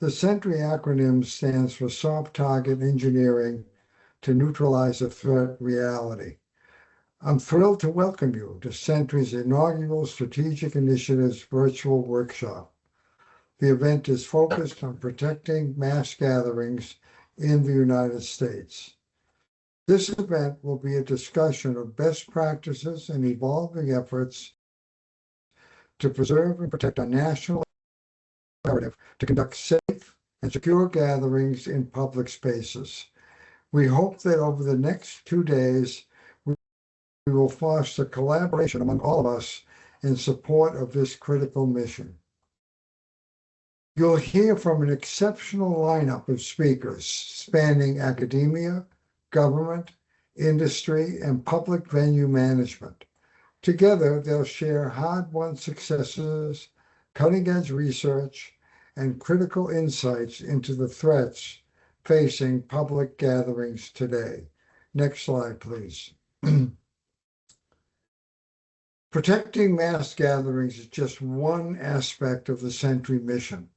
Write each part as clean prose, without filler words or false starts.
The SENTRY acronym stands for Soft Target Engineering to Neutralize a Threat Reality. I'm thrilled to welcome you to SENTRY's inaugural Strategic Initiatives Virtual Workshop. The event is focused on protecting mass gatherings in the United States. This event will be a discussion of best practices and evolving efforts to preserve and protect our national imperative to conduct safe and secure gatherings in public spaces. We hope that over the next 2 days, we will foster collaboration among all of us in support of this critical mission. You'll hear from an exceptional lineup of speakers spanning academia, government, industry, and public venue management. Together, they'll share hard-won successes, cutting-edge research, and critical insights into the threats facing public gatherings today. Next slide, please. Protecting mass gatherings is just one aspect of the SENTRY mission.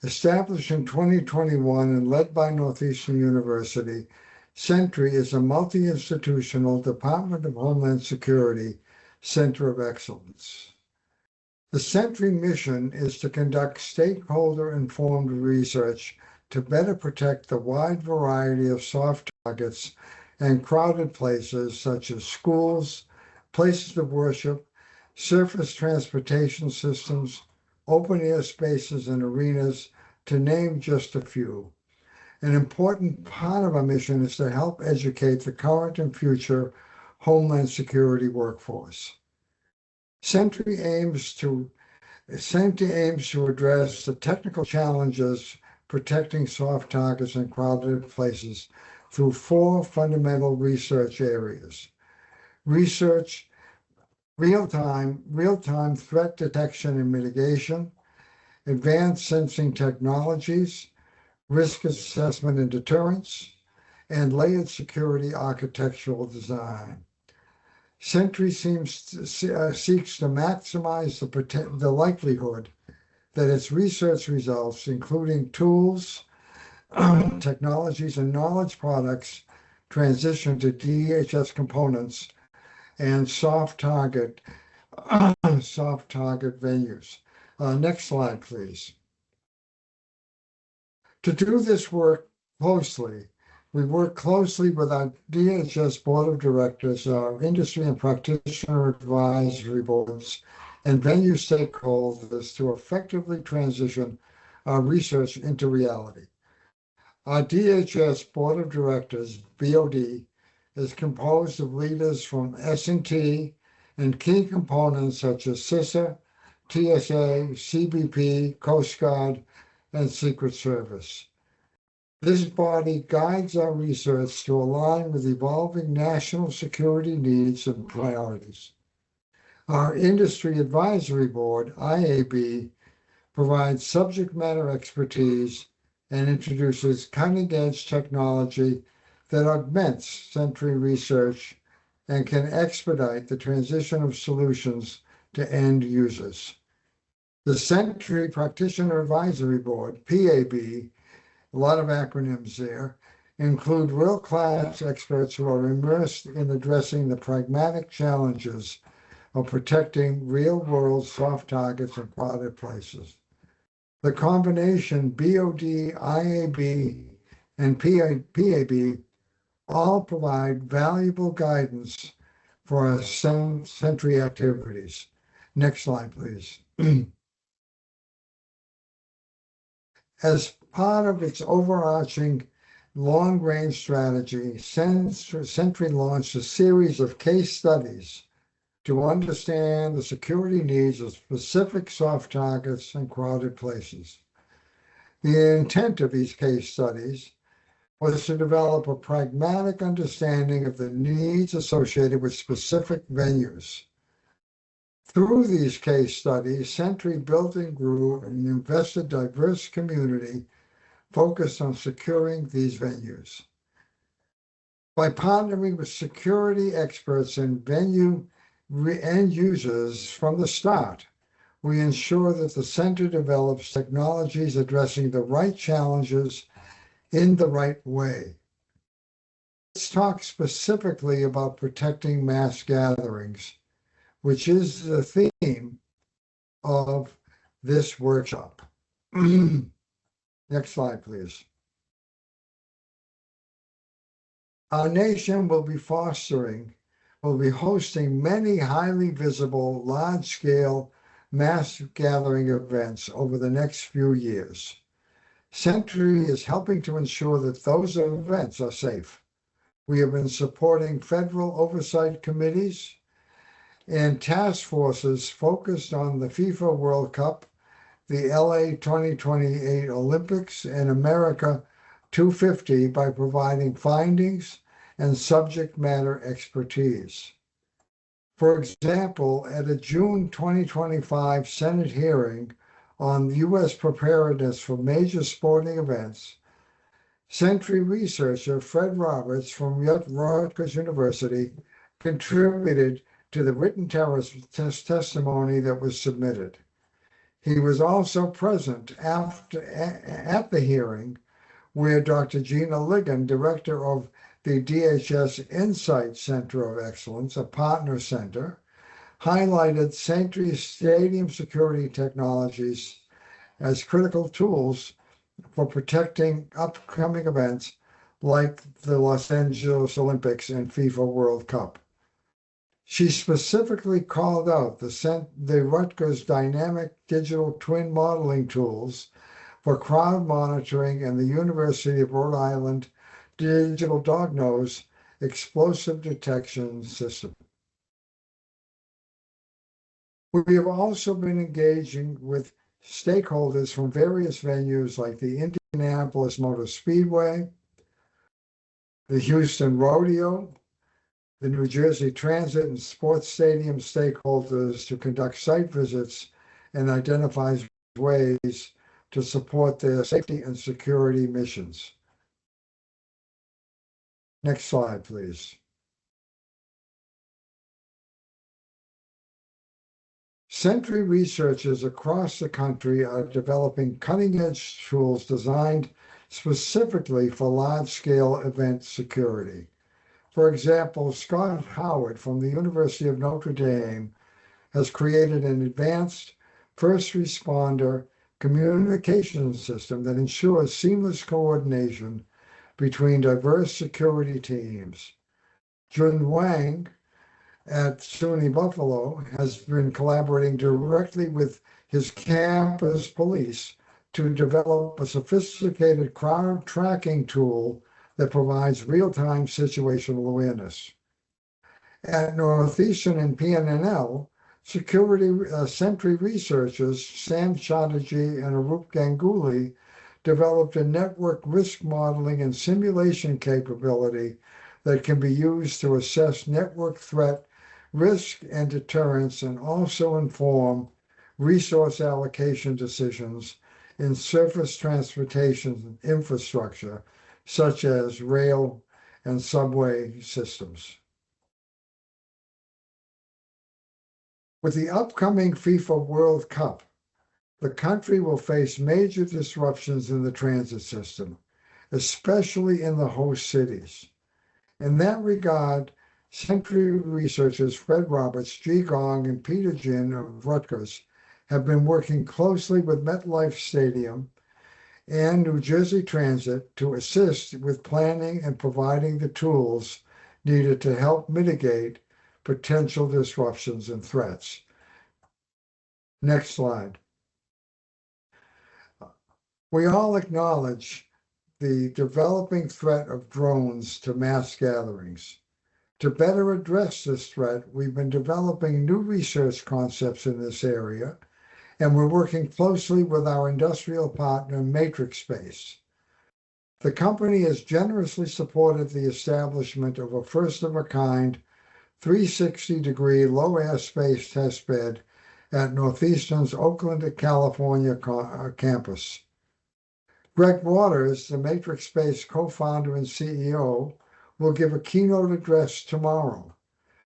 Established in 2021 and led by Northeastern University, SENTRY is a multi-institutional Department of Homeland Security Center of Excellence. The SENTRY mission is to conduct stakeholder-informed research to better protect the wide variety of soft targets and crowded places such as schools, places of worship, surface transportation systems, open-air spaces and arenas, to name just a few. An important part of our mission is to help educate the current and future Homeland Security workforce. SENTRY aims to address the technical challenges protecting soft targets and crowded places through 4 fundamental research areas. Research, real-time threat detection and mitigation, advanced sensing technologies, risk assessment and deterrence, and layered security architectural design. SENTRY seeks to maximize the likelihood that its research results, including tools, technologies, and knowledge products, transition to DHS components and soft target venues. Next slide, please. To do this work closely, we work closely with our DHS Board of Directors, our industry and practitioner advisory boards, and venue stakeholders to effectively transition our research into reality. Our DHS Board of Directors, BOD, is composed of leaders from S&T and key components such as CISA, TSA, CBP, Coast Guard, and Secret Service. This body guides our research to align with evolving national security needs and priorities. Our Industry Advisory Board, IAB, provides subject matter expertise and introduces cutting-edge technology that augments SENTRY research and can expedite the transition of solutions to end users. The SENTRY Practitioner Advisory Board, PAB, a lot of acronyms there, include world-class experts who are immersed in addressing the pragmatic challenges of protecting real-world soft targets and crowded places. The combination BOD, IAB, and PAB all provide valuable guidance for our SENTRY activities. Next slide, please. As part of its overarching long-range strategy, SENTRY launched a series of case studies to understand the security needs of specific soft targets and crowded places. The intent of these case studies was to develop a pragmatic understanding of the needs associated with specific venues. Through these case studies, SENTRY built and grew an invested diverse community focused on securing these venues. By partnering with security experts and venue end users from the start, we ensure that the center develops technologies addressing the right challenges in the right way. Let's talk specifically about protecting mass gatherings, which is the theme of this workshop. Next slide, please. Our nation will be hosting many highly visible, large-scale mass gathering events over the next few years. SENTRY is helping to ensure that those events are safe. We have been supporting federal oversight committees and task forces focused on the FIFA World Cup, the LA 2028 Olympics, and America 250 by providing findings and subject matter expertise. For example, at a June 2025 Senate hearing on U.S. preparedness for major sporting events, SENTRY researcher Fred Roberts from Rutgers University contributed to the written testimony that was submitted. He was also present at the hearing where Dr. Gina Ligon, director of the DHS Insight Center of Excellence, a partner center, highlighted SENTRY's stadium security technologies as critical tools for protecting upcoming events like the Los Angeles Olympics and FIFA World Cup. She specifically called out the Rutgers dynamic digital twin modeling tools for crowd monitoring and the University of Rhode Island digital dog nose explosive detection system. We have also been engaging with stakeholders from various venues like the Indianapolis Motor Speedway, the Houston Rodeo, the New Jersey Transit and Sports Stadium stakeholders to conduct site visits and identify ways to support their safety and security missions. Next slide, please. SENTRY researchers across the country are developing cutting-edge tools designed specifically for large-scale event security. For example, Scott Howard from the University of Notre Dame has created an advanced first responder communication system that ensures seamless coordination between diverse security teams. Jun Wang at SUNY Buffalo has been collaborating directly with his campus police to develop a sophisticated crowd tracking tool that provides real-time situational awareness. At Northeastern and PNNL, SENTRY researchers Sam Chatterjee and Arup Ganguly developed a network risk modeling and simulation capability that can be used to assess network threat, risk, and deterrence, and also inform resource allocation decisions in surface transportation infrastructure, such as rail and subway systems. With the upcoming FIFA World Cup, the country will face major disruptions in the transit system, especially in the host cities. In that regard, SENTRY researchers Fred Roberts, Ji Gong, and Peter Jin of Rutgers have been working closely with MetLife Stadium and New Jersey Transit to assist with planning and providing the tools needed to help mitigate potential disruptions and threats. Next slide. We all acknowledge the developing threat of drones to mass gatherings. To better address this threat, we've been developing new research concepts in this area, and we're working closely with our industrial partner, Matrix Space. The company has generously supported the establishment of a first-of-a-kind 360-degree low-air space test bed at Northeastern's Oakland, California campus. Greg Waters, the Matrix Space co-founder and CEO, will give a keynote address tomorrow.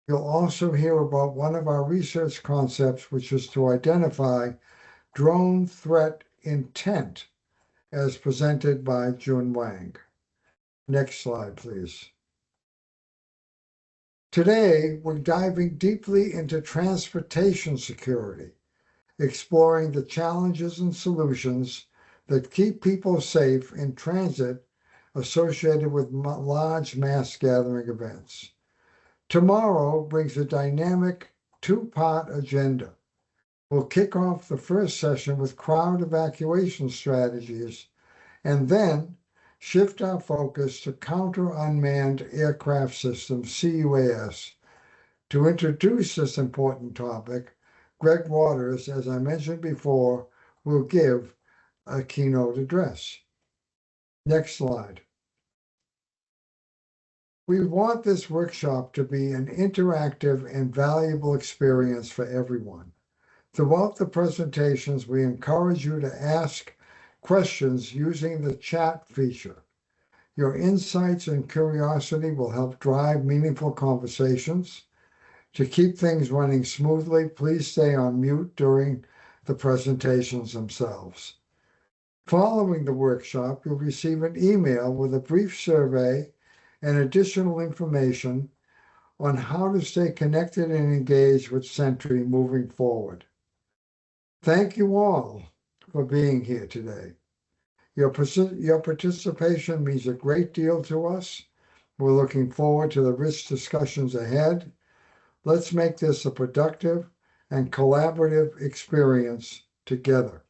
You'll also hear about one of our research concepts, which is to identify drone threat intent, as presented by Jun Wang. Next slide, please. Today, we're diving deeply into transportation security, exploring the challenges and solutions that keep people safe in transit associated with large mass gathering events. Tomorrow brings a dynamic two-part agenda. We'll kick off the first session with crowd evacuation strategies and then shift our focus to counter unmanned aircraft systems, CUAS. To introduce this important topic, Greg Waters, as I mentioned before, will give a keynote address. Next slide. We want this workshop to be an interactive and valuable experience for everyone. Throughout the presentations, we encourage you to ask questions using the chat feature. Your insights and curiosity will help drive meaningful conversations. To keep things running smoothly, please stay on mute during the presentations themselves. Following the workshop, you'll receive an email with a brief survey and additional information on how to stay connected and engaged with SENTRY moving forward. Thank you all for being here today. Your participation means a great deal to us. We're looking forward to the rich discussions ahead. Let's make this a productive and collaborative experience together.